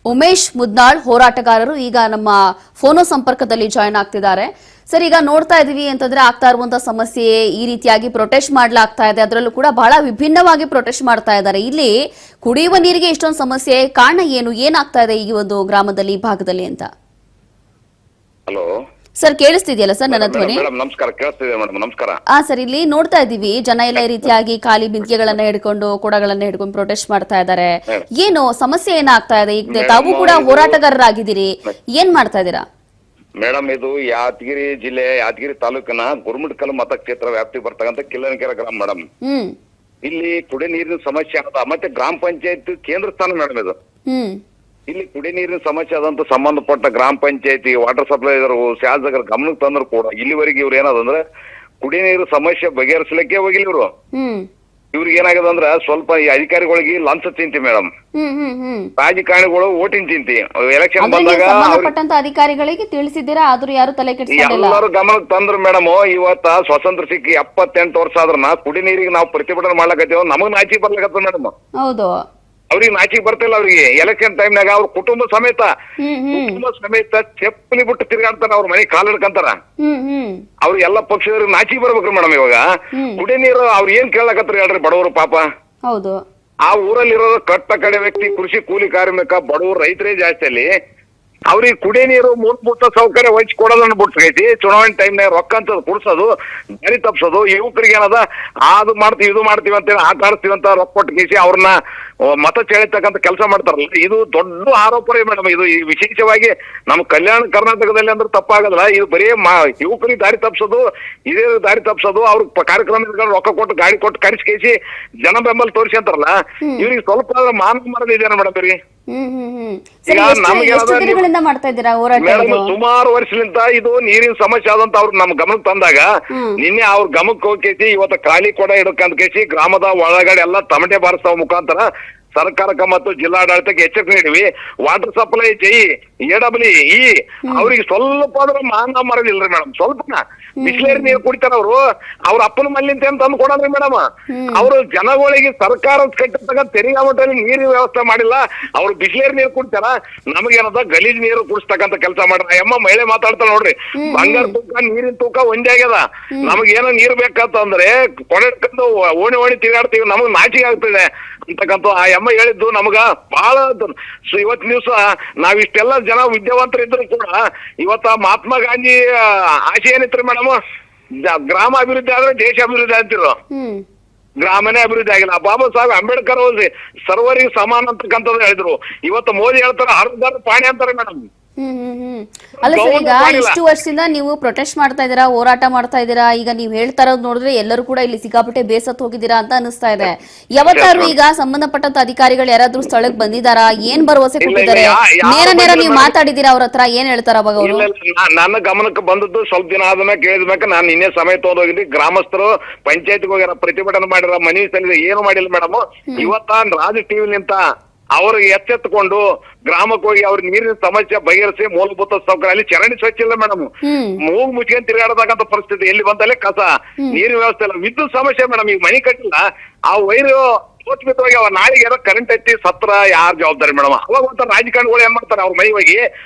ಉಮೇಶ್ ಮುದ್ನಾಳ್ ಹೋರಾಟಗಾರರು ಈಗ ನಮ್ಮ ಫೋನೋ ಸಂಪರ್ಕದಲ್ಲಿ ಜಾಯ್ನ್ ಆಗ್ತಿದ್ದಾರೆ. ಸರ್, ಈಗ ನೋಡ್ತಾ ಇದೀವಿ ಅಂತಂದ್ರೆ ಆಗ್ತಾ ಇರುವಂತಹ ಸಮಸ್ಯೆ ಈ ರೀತಿಯಾಗಿ ಪ್ರೊಟೆಸ್ಟ್ ಮಾಡ್ಲಾಗ್ತಾ ಇದೆ. ಅದರಲ್ಲೂ ಕೂಡ ಬಹಳ ವಿಭಿನ್ನವಾಗಿ ಪ್ರೊಟೆಸ್ಟ್ ಮಾಡ್ತಾ ಇದ್ದಾರೆ. ಇಲ್ಲಿ ಕುಡಿಯುವ ನೀರಿಗೆ ಇಷ್ಟೊಂದು ಸಮಸ್ಯೆ ಕಾರಣ ಏನಾಗ್ತಾ ಇದೆ ಈ ಒಂದು ಗ್ರಾಮದಲ್ಲಿ, ಈ ಭಾಗದಲ್ಲಿ ಅಂತ? ಹಲೋ ಸರ್, ಕೇಳಿಸ್ತಿದೆಯಲ್ಲ ಸರ್ ನನ್ನ ಧ್ವನಿ? ನಮಸ್ಕಾರ, ಕೇಳಿಸ್ತಿದೆ ಮೇಡಮ್. ನಮಸ್ಕಾರ. ಸರ್, ಇಲ್ಲಿ ನೋಡ್ತಾ ಇದೀವಿ ಜನ ಎಲ್ಲ ಈ ರೀತಿಯಾಗಿ ಖಾಲಿ ಬಿಂದಿಗೆಗಳನ್ನ ಹಿಡ್ಕೊಂಡು ಕೊಡಗಳನ್ನ ಹಿಡ್ಕೊಂಡು ಪ್ರೊಟೆಸ್ಟ್ ಮಾಡ್ತಾ ಇದ್ದಾರೆ. ಏನು ಸಮಸ್ಯೆ ಏನಾಗ್ತಾ ಇದೆ? ಈಗ ತಾವು ಕೂಡ ಹೋರಾಟಗಾರರಾಗಿದ್ದೀರಿ, ಏನ್ ಮಾಡ್ತಾ ಇದ್ದೀರಾ? ಮೇಡಮ್, ಇದು ಯಾದಗಿರಿ ಜಿಲ್ಲೆ ಯಾದಗಿರಿ ತಾಲೂಕಿನ ಗುರುಮಿಟ್ಕಲ್ ಮತಕ್ಷೇತ್ರ ವ್ಯಾಪ್ತಿ ಬರ್ತಕ್ಕಂಥ ಕಿಲ್ಲನಕೆರೆ ಗ್ರಾಮ ಮೇಡಮ್. ಇಲ್ಲಿ ಕುಡಿ ನೀರಿನ ಸಮಸ್ಯೆ ಆದ, ಮತ್ತೆ ಗ್ರಾಮ ಪಂಚಾಯತ್ ಕೇಂದ್ರ ಸ್ಥಾನ ಮೇಡಮ್ ಇದು. ಇಲ್ಲಿ ಕುಡಿ ನೀರಿನ ಸಮಸ್ಯೆ ಆದಂತ ಸಂಬಂಧಪಟ್ಟ ಗ್ರಾಮ ಪಂಚಾಯತಿ, ವಾಟರ್ ಸಪ್ಲೈ ಶಾಸಕರ ಗಮನಕ್ಕೆ ತಂದ್ರು ಕೂಡ ಇಲ್ಲಿವರೆಗೆ ಇವ್ರು ಏನದಂದ್ರೆ ಕುಡಿ ನೀರು ಸಮಸ್ಯೆ ಬಗೆಹರಿಸಲಿಕ್ಕೆ ಹೋಗಿಲ್ಲ ಇವ್ರು. ಇವ್ರಿಗೆ ಏನಾಗದ ಅಂದ್ರ ಸ್ವಲ್ಪ ಈ ಅಧಿಕಾರಿಗಳಿಗೆ ಲಂಚ ಚಿಂತಿ ಮೇಡಮ್, ರಾಜಕಾರಣಿಗಳು ಓಟಿನ ಚಿಂತಿ. ಎಲೆಕ್ಷನ್ ಬಂದಾಗ ಅಧಿಕಾರಿಗಳಿಗೆ ತಿಳಿಸಿದ್ದೀರಾ, ಆದ್ರೂ ಯಾರು ತಲೆ ಕೆಡಿಸಿಕೊಂಡಿಲ್ಲ. ಎಲ್ಲರೂ ಗಮನಕ್ಕೆ ತಂದ್ರು ಮೇಡಮ್. ಇವತ್ತ ಸ್ವಾತಂತ್ರ್ಯ ಸಿಕ್ಕಿ 78 ವರ್ಷ ಆದ್ರನ ಕುಡಿ ನೀರಿಗೆ ನಾವು ಪ್ರತಿಭಟನೆ ಮಾಡ್ಲಕತ್ತೀವಿ, ನಮಗ್ ನಾಚಿಕೆ ಬರ್ಲಕತ್ತ ಮೇಡಮ್. ಹೌದು, ಅವ್ರಿಗೆ ನಾಚಿಕೆ ಬರ್ತಿಲ್ಲ. ಅವ್ರಿಗೆ ಎಲೆಕ್ಷನ್ ಟೈಮ್ನಾಗ ಅವ್ರ ಕುಟುಂಬ ಸಮೇತ ಚಪ್ಪಲಿ ಬಿಟ್ಟು ತಿರ್ಗಾಡ್ತಾರ, ಅವ್ರ ಮನೆ ಕಾಲ್ ಹಿಡ್ಕಂತಾರ. ಅವ್ರ ಎಲ್ಲಾ ಪಕ್ಷದವ್ರಿಗೆ ನಾಚಿಕೆ ಬರ್ಬೇಕ್ರಿ ಮೇಡಮ್. ಇವಾಗ ಕುಡಿ ನೀರು ಅವ್ರ ಏನ್ ಕೇಳಕತ್ತಾರ ಹೇಳ್ರಿ, ಬಡವರು ಪಾಪ. ಹೌದು, ಆ ಊರಲ್ಲಿರೋ ಕಟ್ಟ ಕಡೆ ವ್ಯಕ್ತಿ, ಕೃಷಿ ಕೂಲಿ ಕಾರ್ಮಿಕ, ಬಡವರು, ರೈತರೇ ಜಾಸ್ತಿ ಅಲ್ಲಿ. ಅವ್ರಿಗೆ ಕುಡಿ ನೀರು ಮೂಲಭೂತ ಸೌಕರ್ಯ ಒದಗಿಸಿ ಕೊಡೋದನ್ನ ಬಿಟ್ಕೈತಿ. ಚುನಾವಣೆ ಟೈಮ್ನಾಗ ರೊಕ್ಕ ಅಂತ ಕುಡ್ಸೋದು, ದಾರಿ ತಪ್ಸೋದು, ಯುವಕರಿಗೆ ಏನದ ಅದು ಮಾಡ್ತೀವಿ ಇದು ಮಾಡ್ತೀವಿ ಅಂತೇಳಿ ಆಟ ಆಡ್ತೀವಿ ಅಂತ ರೊಕ್ಕ ಕೊಟ್ಟು ಕೇಸಿ ಅವ್ರನ್ನ ಮತ ಚೆಳಿತಕ್ಕಂತ ಕೆಲಸ ಮಾಡ್ತಾರಲ್ಲ, ಇದು ದೊಡ್ಡ ಆರೋಪ ರೀ ಮೇಡಮ್. ಇದು ವಿಶೇಷವಾಗಿ ನಮ್ಮ ಕಲ್ಯಾಣ ಕರ್ನಾಟಕದಲ್ಲಿ ಅಂದ್ರೆ ತಪ್ಪಾಗಲ್ಲ. ಇದು ಬರೀ ಯುವಕರಿಗೆ ದಾರಿ ತಪ್ಸೋದು, ಇದೇ ದಾರಿ ತಪ್ಸೋದು, ಅವ್ರ ಕಾರ್ಯಕ್ರಮ ರೊಕ್ಕ ಕೊಟ್ಟು ಗಾಡಿ ಕೊಟ್ಟು ಕರೆಸಿ ಕೇಸಿ ಜನ ಬೆಂಬಲ ತೋರಿಸಿ ಅಂತಾರಲ್ಲ, ಇವ್ರಿಗೆ ಸ್ವಲ್ಪ ಮಾನವ ಮರದ ಇದೆಯಾ ಮೇಡಮ್ ರೀ. ಸುಮಾರು ವರ್ಷಲಿಂದ ಇದು ನೀರಿನ ಸಮಸ್ಯೆ ಆದಂತ ಅವ್ರು ನಮ್ ಗಮನಕ್ಕೆ ತಂದಾಗ ನಿನ್ನೆ ಅವ್ರ ಗಮನಕ್ಕೆ ಹೋಗ್ಕೈತಿ. ಇವತ್ತು ಖಾಲಿ ಕೊಡ ಹಿಡ್ಕಂತ ಕೇಸಿ ಗ್ರಾಮದ ಒಳಗಡೆ ಎಲ್ಲ ತಮಟೆ ಬಾರಿಸೋ ಮುಖಾಂತರ ಸರ್ಕಾರಕ್ಕೆ ಮತ್ತು ಜಿಲ್ಲಾಡಳಿತಕ್ಕೆ ಎಚ್ಚರಿಕೆ ನೀಡಿವಿ. ವಾಟರ್ ಸಪ್ಲೈ AWE ಅವ್ರಿಗೆ ಸ್ವಲ್ಪ ಆದ್ರೂ ಮಾನ ಮರದಿಲ್ರಿ ಮೇಡಮ್. ಸ್ವಲ್ಪನ ಬಿಸ್ಲೇರಿ ನೀರು ಕುಡಿತಾರ ಅವ್ರು. ಅವ್ರ ಅಪ್ಪನ ಮಲ್ಲಿಂತ ಅಂತ ತಂದು ಕೊಡಲ್ರಿ ಮೇಡಮ್. ಅವ್ರು ಜನಗಳಿಗೆ ಸರ್ಕಾರ ಕಟ್ಟಿರ್ತಕ್ಕ ತೆರಿಗೆ ಮಟ್ಟದಲ್ಲಿ ನೀರಿನ ವ್ಯವಸ್ಥೆ ಮಾಡಿಲ್ಲ. ಅವ್ರು ಬಿಸ್ಲೇರಿ ನೀರು ಕುಡಿತಾರ, ನಮಗೇನದ ಗಲೀಜ್ ನೀರು ಕುಡಿಸ್ತಕ್ಕಂತ ಕೆಲಸ ಮಾಡ್ರ. ಅಮ್ಮ ಮಹಿಳೆ ಮಾತಾಡ್ತಾರ ನೋಡ್ರಿ, ಬಂಗಾರ ತೂಕ ನೀರಿನ ತೂಕ ಒಂದೇ ಆಗ್ಯದ. ನಮಗೇನೋ ನೀರ್ ಬೇಕಂತಂದ್ರೆ ಕೊಡೆಡ್ಕೊಂಡು ಓಣಿ ತಿರುಗಾಡ್ತೀವಿ, ನಮಗ್ ನಾಚಿಕೆ ಆಗ್ತದೆ ಅಂತಕ್ಕಂಥ ಆ ಅಮ್ಮ ಹೇಳಿದ್ದು ನಮಗ ಬಹಳ. ಇವತ್ತಿನ ದಿವಸ ನಾವಿಷ್ಟೆಲ್ಲ ಜನ ವಿದ್ಯಾವಂತರು ಇದ್ರು ಕೂಡ ಇವತ್ತ ಮಹಾತ್ಮ ಗಾಂಧಿ ಆಶೆ ಏನಿತ್ರಿ ಮೇಡಮ್, ಗ್ರಾಮ ಅಭಿವೃದ್ಧಿ ಆದ್ರೆ ದೇಶ ಅಭಿವೃದ್ಧಿ ಅಂತಿರು. ಗ್ರಾಮನೇ ಅಭಿವೃದ್ಧಿ ಆಗಿಲ್ಲ. ಬಾಬಾ ಸಾಹೇಬ್ ಅಂಬೇಡ್ಕರ್ ಸರ್ವರಿಗೆ ಸಮಾನ ಅಂತಕ್ಕಂಥದ್ದು ಹೇಳಿದ್ರು. ಇವತ್ತು ಮೋದಿ ಹೇಳ್ತಾರ ಹರ್ದಾರ ಪಾಣಿ ಅಂತಾರೆ ಮೇಡಮ್. ಅಲ್ಲ ಸರ್, ಈಗ ಇಷ್ಟು ವರ್ಷದಿಂದ ನೀವು ಪ್ರೊಟೆಸ್ಟ್ ಮಾಡ್ತಾ ಇದ್ದೀರಾ, ಹೋರಾಟ ಮಾಡ್ತಾ ಇದ್ದೀರಾ. ಈಗ ನೀವು ಹೇಳ್ತಾ ಇರೋದು ನೋಡಿದ್ರೆ ಎಲ್ಲರೂ ಕೂಡ ಇಲ್ಲಿ ಸಿಕ್ಕಾಪಟ್ಟೆ ಬೇಸತ್ತು ಹೋಗಿದ್ದೀರಾ ಅಂತ ಅನಿಸ್ತಾ ಇದೆ. ಯಾವತ್ತಾರು ಈಗ ಸಂಬಂಧಪಟ್ಟಂತ ಅಧಿಕಾರಿಗಳು ಯಾರಾದ್ರೂ ಸ್ಥಳಕ್ಕೆ ಬಂದಿದ್ದಾರಾ? ಏನ್ ಭರವಸೆ ಕೊಟ್ಟಿದ್ದಾರೆ? ನೇರ ನೀವು ಮಾತಾಡಿದೀರಾ ಅವ್ರ ಹತ್ರ? ಏನ್ ಹೇಳ್ತಾರ ಅವಾಗ ಅವರು? ನನ್ನ ಗಮನಕ್ಕೆ ಬಂದದ್ದು ಸ್ವಲ್ಪ ದಿನ ಆದ್ಮೇಲೆ ಕೇಳಿದ್ಮೇಲೆ ನಾನು ನಿನ್ನೆ ಸಮಯ ತಗೊಂಡೋಗಿದ್ವಿ. ಗ್ರಾಮಸ್ಥರು ಪಂಚಾಯತ್ಗೆ ಹೋಗ್ಯಾರ, ಪ್ರತಿಭಟನೆ ಮಾಡಿರ, ಮನವಿ ಸಲ್ಲಿಸಿದ, ಏನು ಮಾಡಿಲ್ಲ ಮೇಡಮ್. ಇವತ್ತ ರಾಜ್ ಟಿವಿ ನಿಂತ ಅವ್ರಿಗೆ ಎಚ್ಚೆತ್ತುಕೊಂಡು ಗ್ರಾಮಕ್ಕೆ ಹೋಗಿ ಅವ್ರ ನೀರಿನ ಸಮಸ್ಯೆ ಬಗೆಹರಿಸಿ ಮೂಲಭೂತ ಸೌಕರ್ಯ ಅಲ್ಲಿ ಚರಂಡಿ ಸ್ವಚ್ಛ ಇಲ್ಲ ಮೇಡಮ್. ಮೂಗು ಮುಚ್ಕೊಂಡು ತಿರುಗಾಡತಕ್ಕಂಥ ಪರಿಸ್ಥಿತಿ. ಎಲ್ಲಿ ಬಂದಲ್ಲೇ ಕಸ, ನೀರಿನ ವ್ಯವಸ್ಥೆ ಇಲ್ಲ, ವಿದ್ಯುತ್ ಸಮಸ್ಯೆ ಮೇಡಮ್. ಈಗ ಮನೆ ಕಟ್ಟಿಲ್ಲ, ಆ ವೈರು ಸೋಚ್ಮಿತವಾಗಿ ಅವ್ರ ನಾಳೆಗೆ ಏನೋ ಕರೆಂಟ್ ಐತಿ ಸತ್ರ ಯಾರು ಜವಾಬ್ದಾರಿ ಮೇಡಮ್? ಅವಾಗ ಒಂಥರ ರಾಜಕಾರಣಿಗಳು ಏನ್ ಮಾಡ್ತಾರೆ, ಅವ್ರ ಮೈ ಹೋಗಿ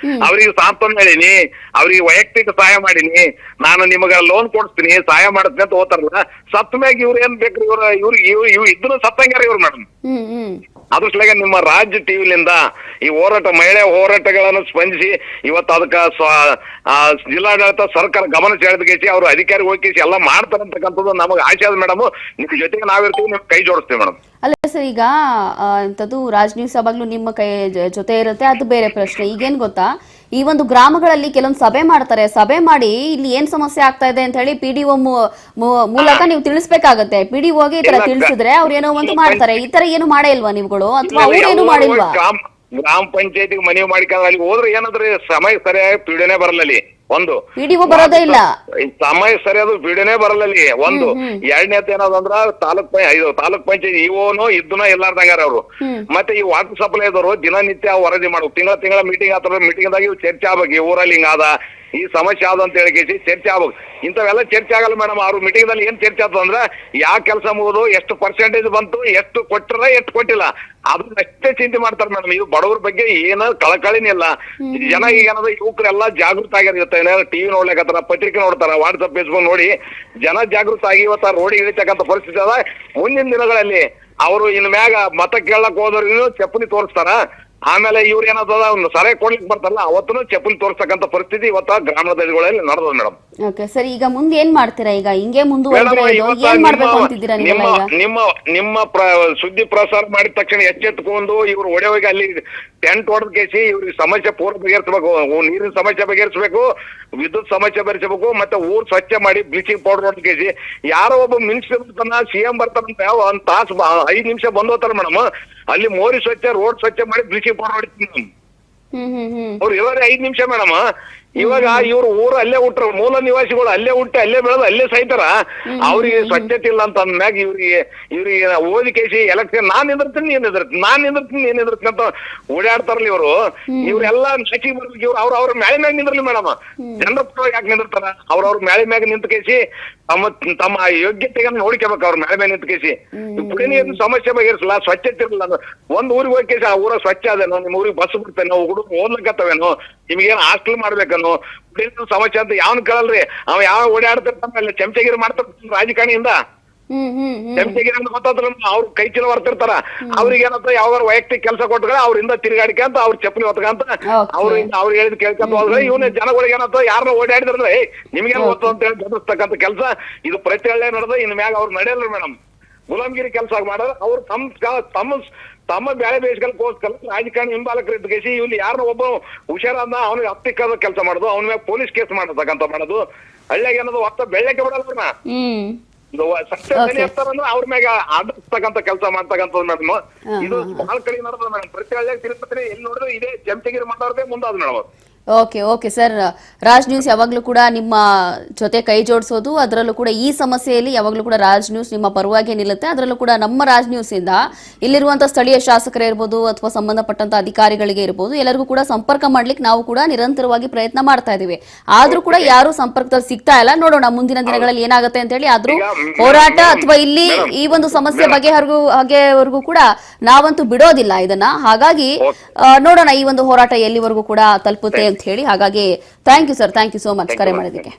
ಅವ್ರಿಗೆ ಸಾಂತ್ವನ ಹೇಳಿನಿ, ಅವ್ರಿಗೆ ವೈಯಕ್ತಿಕ ಸಹಾಯ ಮಾಡೀನಿ, ನಾನು ನಿಮಗ ಲೋನ್ ಕೊಡಿಸ್ತೀನಿ, ಸಹಾಯ ಮಾಡ್ತೀನಿ ಅಂತ ಹೋಗ್ತಾರಲ್ಲ. ಸತ್ತ ಮ್ಯಾಗ ಇವ್ರು ಏನ್ ಬೇಕ್ರಿ? ಇವ್ರು ಇದ್ರು ಸತ್ತಂಗಾರ ಇವ್ರು ಮೇಡಮ್. ಅದ್ರ ಸಲುವಾಗಿ ನಿಮ್ಮ ರಾಜ್ಯ ಟಿವಿಲಿಂದ ಈ ಮಹಿಳೆ ಹೋರಾಟಗಳನ್ನು ಸ್ಪಂದಿಸಿ ಇವತ್ತು ಅದಕ್ಕೆ ಜಿಲ್ಲಾಡಳಿತ ಸರ್ಕಾರ ಗಮನ ಸೆಳೆದಕೇಸಿ ಅವ್ರು ಅಧಿಕಾರಿ ಹೋಗಿಸಿ ಎಲ್ಲ ಮಾಡ್ತಾರಂತಕ್ಕಂಥದ್ದು ನಮಗೆ ಆಶೆ ಅದ ಮೇಡಮ್. ನಿಮ್ ಜೊತೆಗೆ ನಾವಿರ್ತೀವಿ, ನಿಮ್ಗೆ ಕೈ ಜೋಡಿಸ್ತೀವಿ ಮೇಡಮ್. ಅಲ್ಲ ಸರ್, ಈಗ ಇಂಥದ್ದು ರಾಜ್ ನ್ಯೂಸ್ ಯಾವಾಗ್ಲೂ ನಿಮ್ಮ ಕೈ ಜೊತೆ ಇರುತ್ತೆ, ಅದು ಬೇರೆ ಪ್ರಶ್ನೆ. ಈಗೇನ್ ಗೊತ್ತಾ, ಈ ಒಂದು ಗ್ರಾಮಗಳಲ್ಲಿ ಕೆಲವೊಂದು ಸಭೆ ಮಾಡ್ತಾರೆ. ಸಭೆ ಮಾಡಿ ಇಲ್ಲಿ ಏನ್ ಸಮಸ್ಯೆ ಆಗ್ತಾ ಇದೆ ಅಂತ ಹೇಳಿ PDO ಮೂಲಕ ನೀವು ತಿಳಿಸ್ಬೇಕಾಗತ್ತೆ. PDOಗೆ ಈ ತರ ತಿಳಿಸಿದ್ರೆ ಅವ್ರು ಏನೋ ಒಂದು ಮಾಡ್ತಾರೆ. ಈ ತರ ಏನು ಮಾಡೇ ಇಲ್ವಾ ನೀವುಗಳು, ಅಥವಾ ಅವ್ರು ಏನು ಮಾಡಿಲ್ವಾ? ಗ್ರಾಮ ಪಂಚಾಯತಿಗೆ ಮನವಿ ಮಾಡಿಕೊಂಡು ಅಲ್ಲಿ ಹೋದ್ರೆ ಏನಾದ್ರೆ ಸಮಯ ಸರಿಯಾಗಿ PDOನೇ ಬರಲ್ಲ ಅಲ್ಲಿ. ಒಂದು PDO ಬರೋದೇ ಇಲ್ಲ, ಸಮಯ ಸರಿಯಾದ PDOನೇ ಬರಲ್ಲ ಅಲ್ಲಿ. ಒಂದು ಎರಡನೇದು ಏನದಂದ್ರ ತಾಲೂಕ್ ಪಂಚಾಯತ್ ಇವನು ಇದ್ದನೋ ಎಲ್ಲಾರ್ದಂಗಾರ ಅವ್ರು. ಮತ್ತೆ ಈ ವಾಟರ್ ಸಪ್ಲೈ ಇದ್ದವರು ದಿನನಿತ್ಯ ವರದಿ ಮಾಡ್ಬೇಕು. ತಿಂಗಳ ಮೀಟಿಂಗ್ ಆತರ, ಮೀಟಿಂಗ್ ದಾಗ ಚರ್ಚೆ ಆಗ್ಬೇಕು. ಈ ಊರಲ್ಲಿ ಹಿಂಗಾದ, ಈ ಸಮಸ್ಯೆ ಆದ ಅಂತ ಹೇಳಿ ಚರ್ಚೆ ಆಗ್ಬೇಕು. ಇಂಥವೆಲ್ಲ ಚರ್ಚೆ ಆಗಲ್ಲ ಮೇಡಮ್. ಅವ್ರ ಮೀಟಿಂಗ್ ದಲ್ಲಿ ಏನ್ ಚರ್ಚೆ ಆಗ್ತದೆ ಅಂದ್ರೆ ಯಾವ ಕೆಲಸ ಮುಗಿದು ಎಷ್ಟು ಪರ್ಸೆಂಟೇಜ್ ಬಂತು, ಎಷ್ಟು ಕೊಟ್ಟರ ಎಷ್ಟು ಕೊಟ್ಟಿಲ್ಲ, ಅದನ್ನ ಅಷ್ಟೇ ಚಿಂತೆ ಮಾಡ್ತಾರೆ ಮೇಡಮ್. ಇದು ಬಡವ್ರ ಬಗ್ಗೆ ಏನೋ ಕಳಕಳಿನೇ ಇಲ್ಲ. ಜನ ಈಗ ಏನದ ಯುವಕರೆಲ್ಲ ಜಾಗೃತ ಆಗಿರುತ್ತೆ. ಟಿವಿ ನೋಡ್ಲಿಕ್ಕತ್ತಾರ, ಪತ್ರಿಕೆ ನೋಡ್ತಾರ, ವಾಟ್ಸಪ್ ಫೇಸ್ಬುಕ್ ನೋಡಿ ಜನ ಜಾಗೃತ ಆಗಿ ಇವತ್ತ ರೋಡಿಗೆ ಇಳಿತಕ್ಕಂಥ ಪರಿಸ್ಥಿತಿ ಅದ. ಮುಂದಿನ ದಿನಗಳಲ್ಲಿ ಅವರು ಇನ್ ಮ್ಯಾಗ ಮತ ಕೇಳಕ್ ಹೋದವ್ರಿಗೂ ಚಪ್ಪಲಿ ತೋರಿಸ್ತಾರ. ಆಮೇಲೆ ಇವ್ರು ಏನಾದ ಒಂದು ಸಲಹೆ ಕೊಡ್ಲಿಕ್ಕೆ ಬರ್ತಾರಲ್ಲ ಅವತ್ತೂ ಚಪ್ಪಲಿ ತೋರಿಸ್ತಕ್ಕಂಥ ಪರಿಸ್ಥಿತಿ ಇವತ್ತ ಗ್ರಾಮೀಣ ದೈವಗಳಲ್ಲಿ ನಡೆದ ಮೇಡಮ್. ಓಕೆ ಸರ್, ಈಗ ಮುಂದೆ ಏನ್ ಮಾಡ್ತೀರಾ? ಈಗ ಹಿಂಗೆ ಮುಂದುವರೆದ್ರೆ ಏನ್ ಮಾಡ್ಬೇಕು ಅಂತಿದ್ದೀರಾ ನೀವೆಲ್ಲ ಈಗ? ನಿಮ್ಮ ಸುದ್ದಿ ಪ್ರಸಾರ ಮಾಡಿದ ತಕ್ಷಣ ಎಚ್ಚೆತ್ಕೊಂಡು ಇವ್ರು ಒಡೆ ಹೋಗಿ ಅಲ್ಲಿ ಟೆಂಟ್ ಹೊಡೆದ ಕೇಸಿ ಇವ್ರಿಗೆ ಸಮಸ್ಯೆ ಪೂರ್ವ ಬಗೆಹರಿಸಬೇಕು. ನೀರಿನ ಸಮಸ್ಯೆ ಬಗೆಹರಿಸಬೇಕು, ವಿದ್ಯುತ್ ಸಮಸ್ಯೆ ಬಗೆಹರಿಸಬೇಕು, ಮತ್ತೆ ಊರ್ ಸ್ವಚ್ಛ ಮಾಡಿ ಬ್ಲೀಚಿಂಗ್ ಪೌಡರ್ ಹೊಡೆದ ಕೇಸಿ ಯಾರೋ ಒಬ್ಬ ಮಿನಿಸ್ಟರ್ ಬರ್ತಾನ, ಸಿಎಂ ಬರ್ತಾರಂತ ಒಂದ್ ತಾಸು 5 ನಿಮಿಷ ಬಂದ್ ಹೋಗ್ತಾರ ಮೇಡಮ್. ಅಲ್ಲಿ ಮೋರಿ ಸ್ವಚ್ಛ, ರೋಡ್ ಸ್ವಚ್ಛ ಮಾಡಿ ಬ್ಲೀಚಿಂಗ್ ಪೌಡರ್ ಹೊಡಿತೀವಿ ಮೇಡಮ್. ಅವ್ರು ಇರೋದೇ 5 ನಿಮಿಷ ಮೇಡಮ್. ಇವಾಗ ಇವ್ರು ಊರು ಅಲ್ಲೇ ಹುಟ್ರ, ಮೂಲ ನಿವಾಸಿಗಳು ಅಲ್ಲೇ ಹುಟ್ಟಿ ಅಲ್ಲೇ ಬೆಳೆದು ಅಲ್ಲೇ ಸಾಯ್ತಾರ. ಅವ್ರಿಗೆ ಸ್ವಚ್ಛತೆ ಇಲ್ಲ ಅಂತ ಅಂದ್ಮ್ಯಾಗ ಇವ್ರಿಗೆ ಓದಿ ಕೇಸಿ ಎಲೆಕ್ಷನ್ ನಾನ್ ನಿಂದಿರ್ತೀನಿ ನೀನ್ ನಿಂದಿರ್ತೀನಿ, ನಾನ್ ನಿಂದಿರ್ತೀನಿ ನೀನ್ ನಿಂದಿರ್ತೀನಿ ಅಂತ ಓಡಾಡ್ತಾರಲ್ಲ ಇವರು. ಇವ್ರೆಲ್ಲಾ ನಚಿಗೆ ಬರ್ಬೇಕು. ಇವ್ರು ಅವ್ರ ಮ್ಯಾಲೆ ಮ್ಯಾಗ ನಿಂದಿರ್ಲಿ ಮೇಡಮ್. ಜನರ ಪರವಾಗಿ ಯಾಕೆ ನಿಂದಿರ್ತಾರ? ಅವ್ರ ಮ್ಯಾಲೆ ಮ್ಯಾಗ ನಿಂತ ಕೇಸಿ ತಮ್ಮ ಯೋಗ್ಯತೆಗೆ ನೋಡ್ಕೋಬೇಕು. ಅವ್ರ ಮ್ಯಾಲೆ ಮ್ಯಾಗ ನಿಂತ ಕೇಸಿ ಕುಡಿಯ ನೀರಿನ ಸಮಸ್ಯೆ ಬಗೆಹರಿಸಲ್ಲ, ಸ್ವಚ್ಛತೆ ಇರಲ್ಲ. ಒಂದ್ ಊರಿಗೆ ಹೋಗಿ ಕೇಸಿ ಆ ಊರ ಸ್ವಚ್ಛ ಅದೇನೋ, ನಿಮ್ ಊರಿಗೆ ಬಸ್ ಬಿಡ್ತೇನೋ, ಹುಡುಗರು ಓದ್ಲಿಕ್ಕತ್ತವೇನೋ, ನಿಮ್ಗೇನ್ ಹಾಸ್ಟೆಲ್ ಮಾಡ್ಬೇಕನ್ನೋ, ಕುಡಿಯ ಸಮಸ್ಯೆ ಅಂತ ಯಾವನ್ ಕೇಳಲ್ರಿ. ಅವ ಯಾವ ಓಡಾಡ್ತಿರ್ತಾನ ಚಮಚಗಿರಿ ಮಾಡ್ತಿರ್ತಾನ ರಾಜಕಾರಣಿಯಿಂದ. ಚಮಚಗಿರಿ ಅಂತ ಗೊತ್ತಾದ್ರ ಅವ್ರು ಕೈ ಚೀಲ ಬರ್ತಿರ್ತಾರ. ಅವ್ರಿಗೆ ಏನಂತ ಯಾವಾಗ ವೈಯಕ್ತಿಕ ಕೆಲಸ ಕೊಟ್ಟರೆ ಅವ್ರಿಂದ ತಿರುಗಾಡಿಕೆ ಅಂತ ಅವ್ರ ಚಪ್ಪಲಿ ಹೊತ್ಕಂತ ಅವ್ರು ಹೇಳಿದ್ ಕೇಳ್ಕೊಂತ ಹೋದ್ರೆ ಇವನೇ ಜನಗಳಿಗೆ ಏನಂತ ಯಾರನ್ನ ಓಡಾಡಿದ್ರೆ ನಿಮ್ಗೇನು ಗೊತ್ತು ಅಂತ ಹೇಳಿ ಗಮನಿಸ್ತಕ್ಕಂಥ ಕೆಲಸ ಇದು ಪ್ರತಿ ಹಳ್ಳಿ ನಡೆದ. ಇನ್ ಮ್ಯಾಗ ಅವ್ರು ನಡೆಯಲ್ಲ ಮೇಡಮ್. ಗುಲಾಮ್ಗಿರಿ ಕೆಲಸ ಮಾಡೋದು ಅವ್ರು ತಮ್ಮ ಬ್ಯಾಳೆ ಬೇಯಿಸ್ಕೋಸ್ಕರ ರಾಜಕಾರಣಿ ಹಿಂಬಾಲಕರು ಇದ್ಕೇಸಿ ಇಲ್ಲಿ ಯಾರನ್ನ ಒಬ್ಬ ಹುಷಾರಾದ ಅವ್ನಿಗೆ ಹತ್ತಿಕ್ಕದ ಕೆಲಸ ಮಾಡೋದು, ಅವನ ಮ್ಯಾಗ ಪೊಲೀಸ್ ಕೇಸ್ ಮಾಡತಕ್ಕಂತ ಮಾಡೋದು. ಹಳ್ಳಿಯಾಗ ಏನದು ಒತ್ತ ಬೆಳ್ಳಕ್ಕೆ ಬಿಡಲ್ಲ ಸತ್ಯ ಇರ್ತಾರಂದ್ರೆ ಅವ್ರ ಮ್ಯಾಗ ಆಡಿಸ್ತಕ್ಕಂಥ ಕೆಲಸ ಮಾಡ್ತಕ್ಕಂಥದ್ದು ಮೇಡಮ್. ಇದು ಬಹಳ ಕಡೆ ನಡೆದ ಮೇಡಮ್. ಪ್ರತಿ ಹಳ್ಳಿಯಾಗ ತಿರುಪತಿ ಎಲ್ಲಿ ನೋಡಿದ್ರು ಇದೇ ಚಮಚಗಿರಿ ಮಾತಾಡದೆ ಮುಂದಾದ madam. Okay sir, Raj news ಯಾವಾಗಲೂ ಕೂಡ ನಿಮ್ಮ ಜೊತೆ ಕೈ ಜೋಡಿಸೋದು, ಅದರಲ್ಲೂ ಕೂಡ ಈ ಸಮಸ್ಯೆಯಲ್ಲಿ ಯಾವಾಗಲೂ ಕೂಡ ರಾಜ್ ನ್ಯೂಸ್ ನಿಮ್ಮ ಪರವಾಗಿ ನಿಲ್ಲುತ್ತೆ. ಅದರಲ್ಲೂ ಕೂಡ ನಮ್ಮ ರಾಜ್ ನ್ಯೂಸ್ ಇಂದ ಇಲ್ಲಿರುವಂತಹ ಸ್ಥಳೀಯ ಶಾಸಕರೇ ಇರ್ಬೋದು ಅಥವಾ ಸಂಬಂಧಪಟ್ಟಂತ ಅಧಿಕಾರಿಗಳಿಗೆ ಇರ್ಬೋದು, ಎಲ್ಲರಿಗೂ ಕೂಡ ಸಂಪರ್ಕ ಮಾಡ್ಲಿಕ್ಕೆ ನಾವು ಕೂಡ ನಿರಂತರವಾಗಿ ಪ್ರಯತ್ನ ಮಾಡ್ತಾ ಇದೀವಿ. ಆದ್ರೂ ಕೂಡ ಯಾರು ಸಂಪರ್ಕದಲ್ಲಿ ಸಿಗ್ತಾ ಇಲ್ಲ. ನೋಡೋಣ ಮುಂದಿನ ದಿನಗಳಲ್ಲಿ ಏನಾಗುತ್ತೆ ಅಂತ ಹೇಳಿ. ಆದ್ರೂ ಹೋರಾಟ ಅಥವಾ ಇಲ್ಲಿ ಈ ಒಂದು ಸಮಸ್ಯೆ ಬಗೆವರೆಗೂ ಕೂಡ ನಾವಂತೂ ಬಿಡೋದಿಲ್ಲ ಇದನ್ನ. ಹಾಗಾಗಿ ನೋಡೋಣ ಈ ಒಂದು ಹೋರಾಟ ಎಲ್ಲಿವರೆಗೂ ಕೂಡ ತಲುಪುತ್ತೆ ಅಂತ ಹೇಳಿ. ಹಾಗಾಗಿ thank you sir, thank you so much ಕರೆ ಮಾಡೋದಕ್ಕೆ.